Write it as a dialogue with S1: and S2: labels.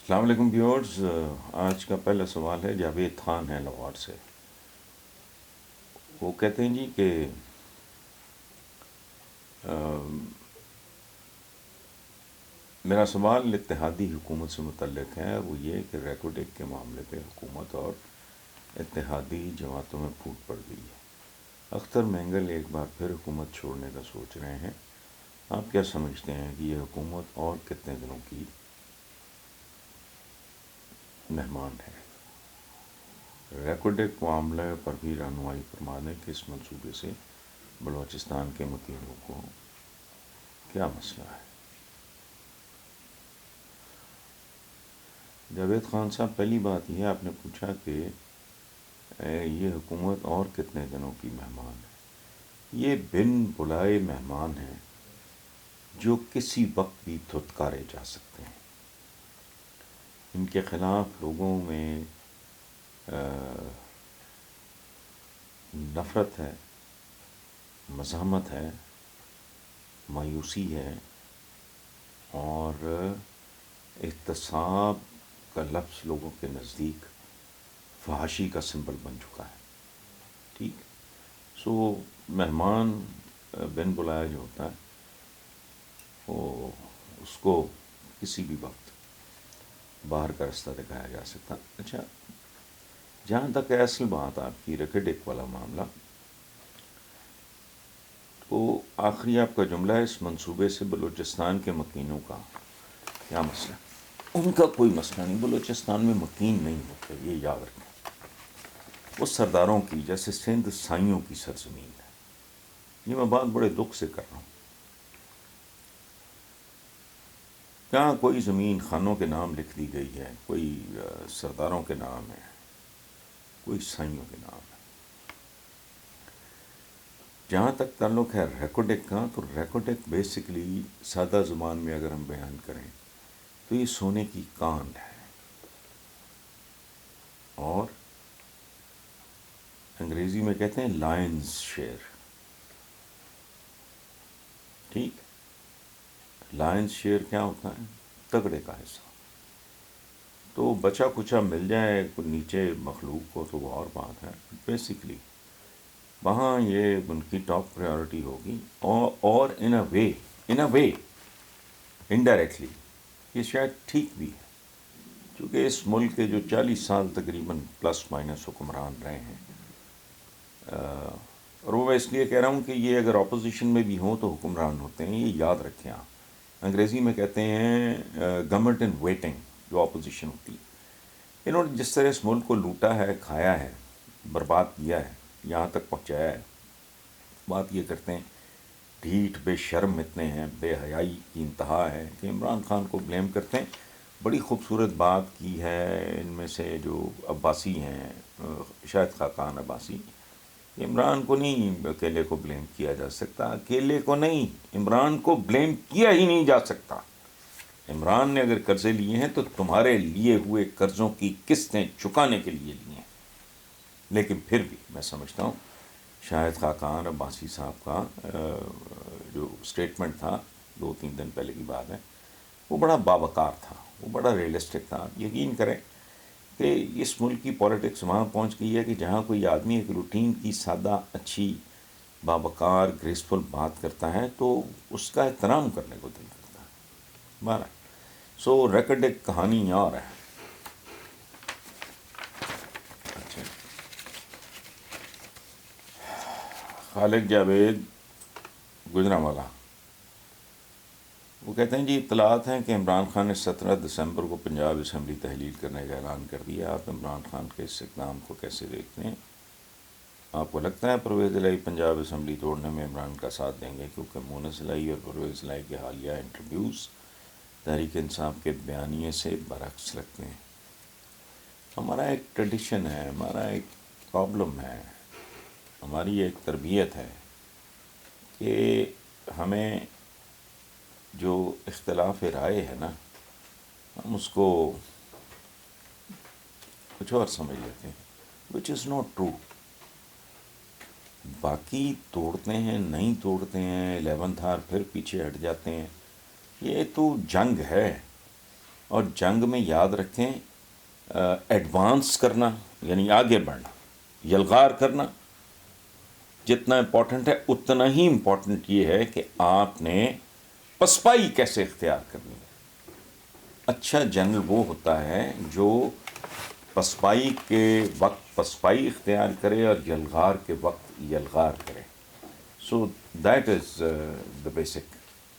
S1: السلام علیکم ویورز. آج کا پہلا سوال ہے جاوید خان ہے لاہور سے. وہ کہتے ہیں جی کہ میرا سوال اتحادی حکومت سے متعلق ہے. وہ یہ کہ ریکارڈ ایک کے معاملے پہ حکومت اور اتحادی جماعتوں میں پھوٹ پڑ گئی ہے. اختر مینگل ایک بار پھر حکومت چھوڑنے کا سوچ رہے ہیں. آپ کیا سمجھتے ہیں کہ یہ حکومت اور کتنے دنوں کی مہمان ہے؟ ریکارڈ ایک معاملے پر بھی رہنمائی فرما دیں کہ اس منصوبے سے بلوچستان کے مکینوں کو کیا مسئلہ ہے. جاوید خان صاحب، پہلی بات یہ آپ نے پوچھا کہ یہ حکومت اور کتنے دنوں کی مہمان ہے. یہ بن بلائے مہمان ہیں جو کسی وقت بھی دھتکارے جا سکتے ہیں. ان کے خلاف لوگوں میں نفرت ہے، مزاحمت ہے، مایوسی ہے، اور احتساب کا لفظ لوگوں کے نزدیک فحاشی کا سمبل بن چکا ہے. ٹھیک. سو مہمان بن بلایا جو ہوتا ہے وہ اس کو کسی بھی وقت باہر کا رستہ دکھایا جا سکتا. اچھا، جہاں تک ہے اصل بات آپ کی ریکڈک والا معاملہ، تو آخری آپ کا جملہ ہے اس منصوبے سے بلوچستان کے مکینوں کا کیا مسئلہ. ان کا کوئی مسئلہ نہیں. بلوچستان میں مکین نہیں ہوتے، یہ یاد رکھیں. وہ سرداروں کی، جیسے سندھ سائیوں کی سرزمین ہے. یہ میں بات بڑے دکھ سے کر رہا ہوں. کہاں کوئی زمین خانوں کے نام لکھ دی گئی ہے، کوئی سرداروں کے نام ہے، کوئی سائیوں کے نام ہے. جہاں تک تعلق ہے ریکوڈک کا، تو ریکوڈک بیسکلی سادہ زبان میں اگر ہم بیان کریں تو یہ سونے کی کان ہے، اور انگریزی میں کہتے ہیں لائنز شیئر. ٹھیک. لائنز شیئر کیا ہوتا ہے؟ تگڑے کا حصہ. تو بچا کچا مل جائے نیچے مخلوق کو تو وہ اور بات ہے. بیسکلی وہاں یہ ان کی ٹاپ پریورٹی ہوگی. اور ان اے وے انڈائریکٹلی یہ شاید ٹھیک بھی ہے، کیونکہ اس ملک کے جو 40 سال تقریباً پلس مائنس حکمران رہے ہیں، اور وہ میں اس لیے کہہ رہا ہوں کہ یہ اگر اپوزیشن میں بھی ہوں تو حکمران ہوتے ہیں. یہ یاد رکھیں آپ. انگریزی میں کہتے ہیں گورنمنٹ ان ویٹنگ، جو اپوزیشن ہوتی ہے. انہوں نے جس طرح اس ملک کو لوٹا ہے، کھایا ہے، برباد کیا ہے، یہاں تک پہنچایا ہے. بات یہ کرتے ہیں، ڈھیٹ بے شرم اتنے ہیں، بے حیائی کی انتہا ہے کہ عمران خان کو بلیم کرتے ہیں. بڑی خوبصورت بات کی ہے ان میں سے جو عباسی ہیں، شاہد خاقان عباسی. عمران کو نہیں اکیلے کو بلیم کیا جا سکتا. اکیلے کو نہیں، عمران کو بلیم کیا ہی نہیں جا سکتا. عمران نے اگر قرضے لیے ہیں تو تمہارے لیے ہوئے قرضوں کی قسطیں چکانے کے لیے لیے ہیں. لیکن پھر بھی میں سمجھتا ہوں شاہد خاقان عباسی صاحب کا جو اسٹیٹمنٹ تھا 2-3 دن پہلے کی بات ہے، وہ بڑا باوقار تھا، وہ بڑا ریئلسٹک تھا. یقین کریں کہ اس ملک کی پولیٹکس وہاں پہنچ گئی ہے کہ جہاں کوئی آدمی ایک روٹین کی سادہ، اچھی، باوقار، گریسفل بات کرتا ہے تو اس کا احترام کرنے کو دل کرتا ہے. بارہ سو ریکارڈ ایک کہانی اور ہے. اچھا، خالد جاوید گجرانوالہ، وہ کہتے ہیں جی اطلاعات ہیں کہ عمران خان نے 17 دسمبر کو پنجاب اسمبلی تحلیل کرنے کا اعلان کر دیا. آپ عمران خان کے اس اقدام کو کیسے دیکھتے ہیں؟ آپ کو لگتا ہے پرویز الہی پنجاب اسمبلی توڑنے میں عمران کا ساتھ دیں گے؟ کیونکہ مونس الہی اور پرویز الہی کے حالیہ انٹرویوز تحریک انصاف کے بیانیے سے برعکس لگتے ہیں. ہمارا ایک ٹریڈیشن ہے، ہمارا ایک پرابلم ہے، ہماری ایک تربیت ہے کہ ہمیں جو اختلاف رائے ہے نا، ہم اس کو کچھ اور سمجھ لیتے ہیں، وچ از ناٹ ٹرو. باقی توڑتے ہیں، نہیں توڑتے ہیں، 11th آر پھر پیچھے ہٹ جاتے ہیں. یہ تو جنگ ہے. اور جنگ میں یاد رکھیں ایڈوانس کرنا یعنی آگے بڑھنا، یلغار کرنا جتنا امپورٹنٹ ہے اتنا ہی امپورٹنٹ یہ ہے کہ آپ نے پسپائی کیسے اختیار کرنی ہے۔ اچھا جنرل وہ ہوتا ہے جو پسپائی کے وقت پسپائی اختیار کرے اور یلغار کے وقت یلغار کرے. So that is the basic